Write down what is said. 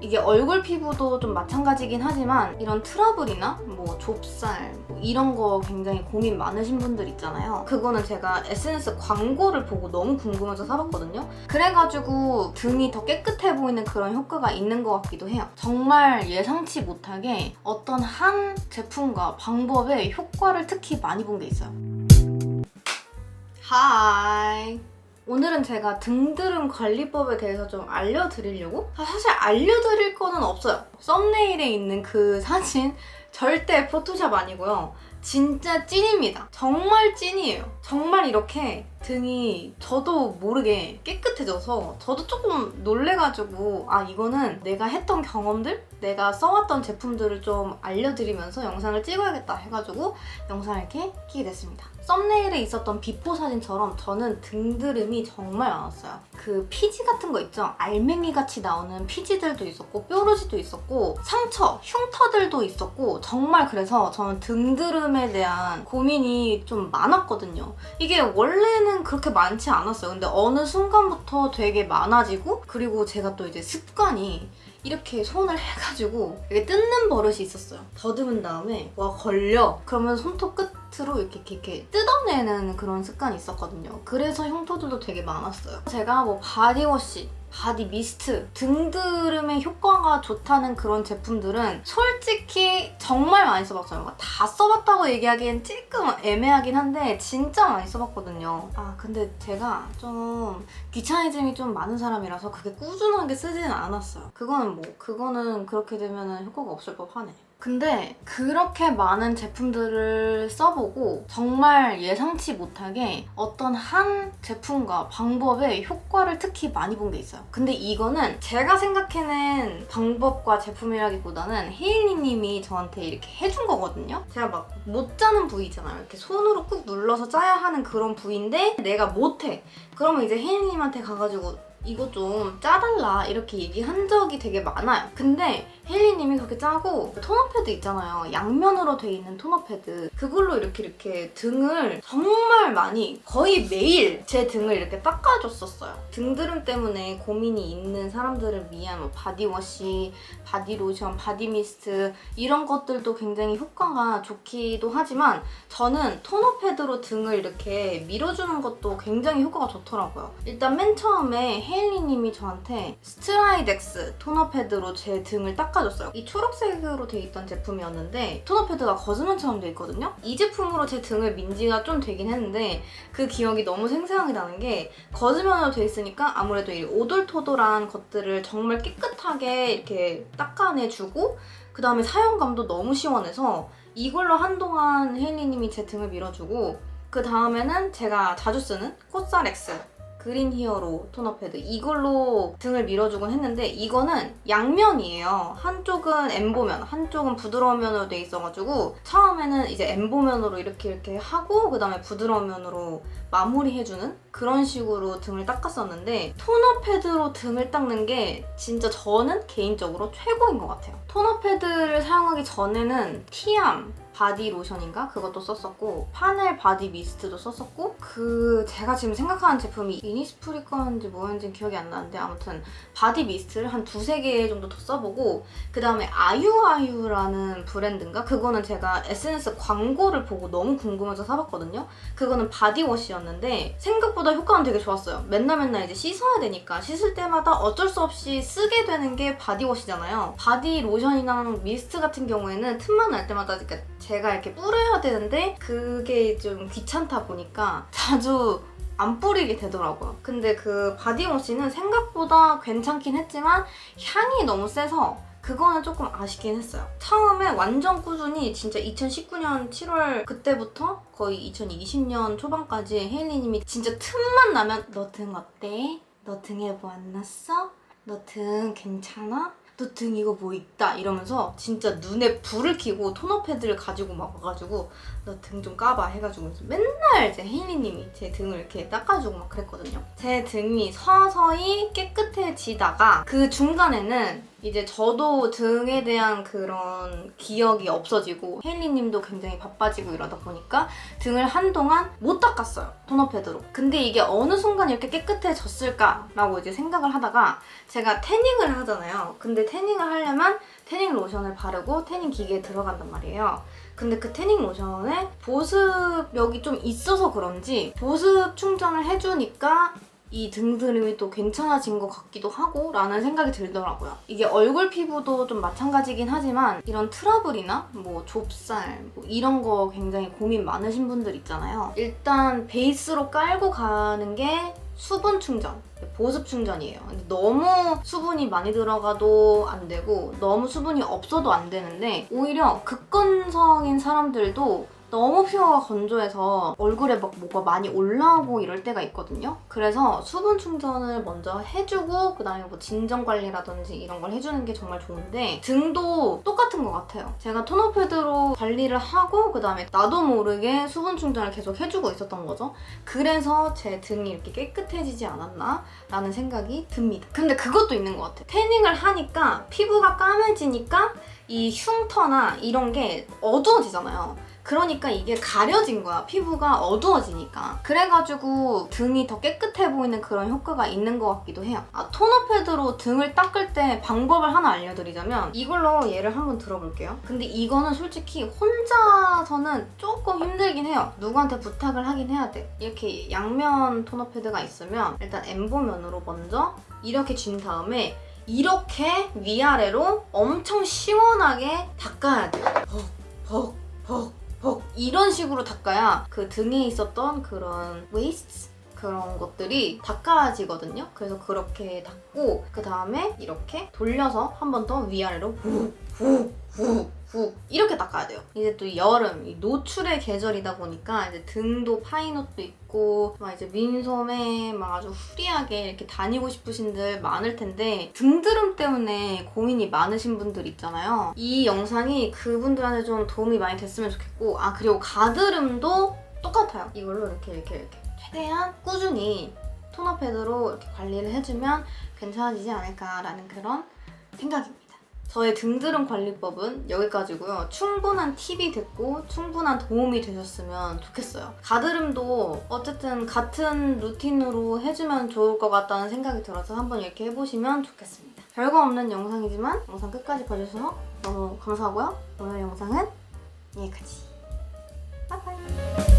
이게 얼굴 피부도 좀 마찬가지긴 하지만 이런 트러블이나 뭐 좁쌀 뭐 이런 거 굉장히 고민 많으신 분들 있잖아요. 그거는 제가 SNS 광고를 보고 너무 궁금해서 사봤거든요. 그래가지고 등이 더 깨끗해 보이는 그런 효과가 있는 것 같기도 해요. 정말 예상치 못하게 어떤 한 제품과 방법에 효과를 특히 많이 본 게 있어요. 하이! 오늘은 제가 등드름 관리법에 대해서 좀 알려드리려고? 사실 알려드릴 거는 없어요. 썸네일에 있는 그 사진 절대 포토샵 아니고요. 진짜 찐입니다. 정말 찐이에요. 정말 이렇게 등이 저도 모르게 깨끗해져서 저도 조금 놀래가지고 아 이거는 내가 했던 경험들? 내가 써왔던 제품들을 좀 알려드리면서 영상을 찍어야겠다 해가지고 영상을 이렇게 끼게 됐습니다. 썸네일에 있었던 비포 사진처럼 저는 등드름이 정말 많았어요. 그 피지 같은 거 있죠? 알맹이 같이 나오는 피지들도 있었고 뾰루지도 있었고 상처, 흉터들도 있었고 정말 그래서 저는 등드름에 대한 고민이 좀 많았거든요. 이게 원래는 그렇게 많지 않았어요. 근데 어느 순간부터 되게 많아지고 그리고 제가 또 이제 습관이 이렇게 손을 해가지고 이렇게 뜯는 버릇이 있었어요. 더듬은 다음에 와 걸려 그러면 손톱 끝으로 이렇게 뜯어내는 그런 습관이 있었거든요. 그래서 흉터들도 되게 많았어요. 제가 뭐 바디워시, 바디 미스트, 등드름에 효과가 좋다는 그런 제품들은 솔직히 정말 많이 써봤어요. 다 써봤다고 얘기하기엔 조금 애매하긴 한데 진짜 많이 써봤거든요. 아 근데 제가 좀 귀차니즘이 좀 많은 사람이라서 그게 꾸준하게 쓰지는 않았어요. 그거는 그렇게 되면 효과가 없을 법하네. 근데 그렇게 많은 제품들을 써보고 정말 예상치 못하게 어떤 한 제품과 방법에 효과를 특히 많이 본 게 있어요. 근데 이거는 제가 생각해낸 방법과 제품이라기보다는 혜일리님이 저한테 이렇게 해준 거거든요. 제가 막 못 짜는 부위 있잖아요. 이렇게 손으로 꾹 눌러서 짜야 하는 그런 부위인데 내가 못해. 그러면 이제 혜일리님한테 가가지고 이거 좀 짜달라 이렇게 얘기한 적이 되게 많아요. 근데 혜일리님이 그렇게 짜고 토너 패드 있잖아요. 양면으로 돼 있는 토너 패드 그걸로 이렇게 등을 정말 많이 거의 매일 제 등을 이렇게 닦아줬었어요. 등드름 때문에 고민이 있는 사람들을 위한 뭐 바디워시, 바디로션, 바디미스트 이런 것들도 굉장히 효과가 좋기도 하지만 저는 토너 패드로 등을 이렇게 밀어주는 것도 굉장히 효과가 좋더라고요. 일단 맨 처음에 혜일리님이 저한테 스트라이덱스 토너 패드로 제 등을 닦아줬어요. 이 초록색으로 돼 있던 제품이었는데 토너 패드가 거즈면처럼 돼 있거든요. 이 제품으로 제 등을 민 지가 좀 되긴 했는데 그 기억이 너무 생생하게 나는 게 거즈면으로 돼 있으니까 아무래도 이 오돌토돌한 것들을 정말 깨끗하게 이렇게 닦아내주고 그 다음에 사용감도 너무 시원해서 이걸로 한동안 혜일리님이 제 등을 밀어주고 그 다음에는 제가 자주 쓰는 코스알엑스 그린 히어로 토너 패드 이걸로 등을 밀어주곤 했는데 이거는 양면이에요. 한쪽은 엠보면, 한쪽은 부드러운 면으로 돼 있어가지고 처음에는 이제 엠보면으로 이렇게 하고 그 다음에 부드러운 면으로 마무리해주는 그런 식으로 등을 닦았었는데 토너 패드로 등을 닦는 게 진짜 저는 개인적으로 최고인 것 같아요. 토너 패드를 사용하기 전에는 티암 바디 로션인가? 그것도 썼었고 파넬 바디 미스트도 썼었고 제가 지금 생각하는 제품이 이니스프리 거였는지 뭐였는지 기억이 안 나는데 아무튼 바디 미스트를 한 두세 개 정도 더 써보고 그 다음에 아유아유라는 브랜드인가? 그거는 제가 SNS 광고를 보고 너무 궁금해서 사봤거든요. 그거는 바디워시였는데 생각보다 효과는 되게 좋았어요. 맨날 이제 씻어야 되니까 씻을 때마다 어쩔 수 없이 쓰게 되는 게 바디워시잖아요. 바디 로션이랑 미스트 같은 경우에는 틈만 날 때마다 제가 이렇게 뿌려야 되는데 그게 좀 귀찮다 보니까 자주 안 뿌리게 되더라고요. 근데 그 바디워시는 생각보다 괜찮긴 했지만 향이 너무 세서 그거는 조금 아쉽긴 했어요. 처음에 완전 꾸준히 진짜 2019년 7월 그때부터 거의 2020년 초반까지 혜일리님이 진짜 틈만 나면 너 등 어때? 너 등에 뭐 안 났어? 너 등 괜찮아? 너 등 이거 뭐 있다 이러면서 진짜 눈에 불을 켜고 토너 패드를 가지고 막 와가지고 너 등 좀 까봐 해가지고 맨날 이제 혜일리님이 제 등을 이렇게 닦아주고 막 그랬거든요. 제 등이 서서히 깨끗해지다가 그 중간에는 이제 저도 등에 대한 그런 기억이 없어지고 헤일리님도 굉장히 바빠지고 이러다 보니까 등을 한동안 못 닦았어요, 토너 패드로. 근데 이게 어느 순간 이렇게 깨끗해졌을까라고 이제 생각을 하다가 제가 태닝을 하잖아요. 근데 태닝을 하려면 태닝 로션을 바르고 태닝 기계에 들어간단 말이에요. 근데 그 태닝 로션에 보습력이 좀 있어서 그런지 보습 충전을 해주니까 이 등드림이 또 괜찮아진 것 같기도 하고 라는 생각이 들더라고요. 이게 얼굴 피부도 좀 마찬가지긴 하지만 이런 트러블이나 뭐 좁쌀 뭐 이런 거 굉장히 고민 많으신 분들 있잖아요. 일단 베이스로 깔고 가는 게 수분 충전, 보습 충전이에요. 근데 너무 수분이 많이 들어가도 안 되고 너무 수분이 없어도 안 되는데 오히려 극건성인 사람들도 너무 피부가 건조해서 얼굴에 막 뭐가 많이 올라오고 이럴 때가 있거든요. 그래서 수분 충전을 먼저 해주고 그다음에 뭐 진정 관리라든지 이런 걸 해주는 게 정말 좋은데 등도 똑같은 것 같아요. 제가 토너 패드로 관리를 하고 그다음에 나도 모르게 수분 충전을 계속 해주고 있었던 거죠. 그래서 제 등이 이렇게 깨끗해지지 않았나 라는 생각이 듭니다. 근데 그것도 있는 것 같아요. 태닝을 하니까 피부가 까매지니까 이 흉터나 이런 게 어두워지잖아요. 그러니까 이게 가려진 거야. 피부가 어두워지니까. 그래가지고 등이 더 깨끗해 보이는 그런 효과가 있는 것 같기도 해요. 토너 패드로 등을 닦을 때 방법을 하나 알려드리자면 이걸로 예를 한번 들어볼게요. 근데 이거는 솔직히 혼자서는 조금 힘들긴 해요. 누구한테 부탁을 하긴 해야 돼. 이렇게 양면 토너 패드가 있으면 일단 엠보면으로 먼저 이렇게 쥔 다음에 이렇게 위아래로 엄청 시원하게 닦아야 돼요. 벅 이런 식으로 닦아야 그 등에 있었던 그런 웨이스트 그런 것들이 닦아지거든요. 그래서 그렇게 닦고 그 다음에 이렇게 돌려서 한 번 더 위아래로 훅 이렇게 닦아야 돼요. 이제 또 여름, 이 노출의 계절이다 보니까 이제 등도 파인 옷도 있고 막 이제 민소매 막 아주 후리하게 이렇게 다니고 싶으신들 많을 텐데 등드름 때문에 고민이 많으신 분들 있잖아요. 이 영상이 그분들한테 좀 도움이 많이 됐으면 좋겠고 그리고 가드름도 똑같아요. 이걸로 이렇게 최대한 꾸준히 토너 패드로 이렇게 관리를 해주면 괜찮아지지 않을까라는 그런 생각입니다. 저의 등드름 관리법은 여기까지고요. 충분한 팁이 됐고 충분한 도움이 되셨으면 좋겠어요. 가드름도 어쨌든 같은 루틴으로 해주면 좋을 것 같다는 생각이 들어서 한번 이렇게 해보시면 좋겠습니다. 별거 없는 영상이지만 영상 끝까지 봐주셔서 너무 감사하고요. 오늘 영상은 여기까지. 바이바이.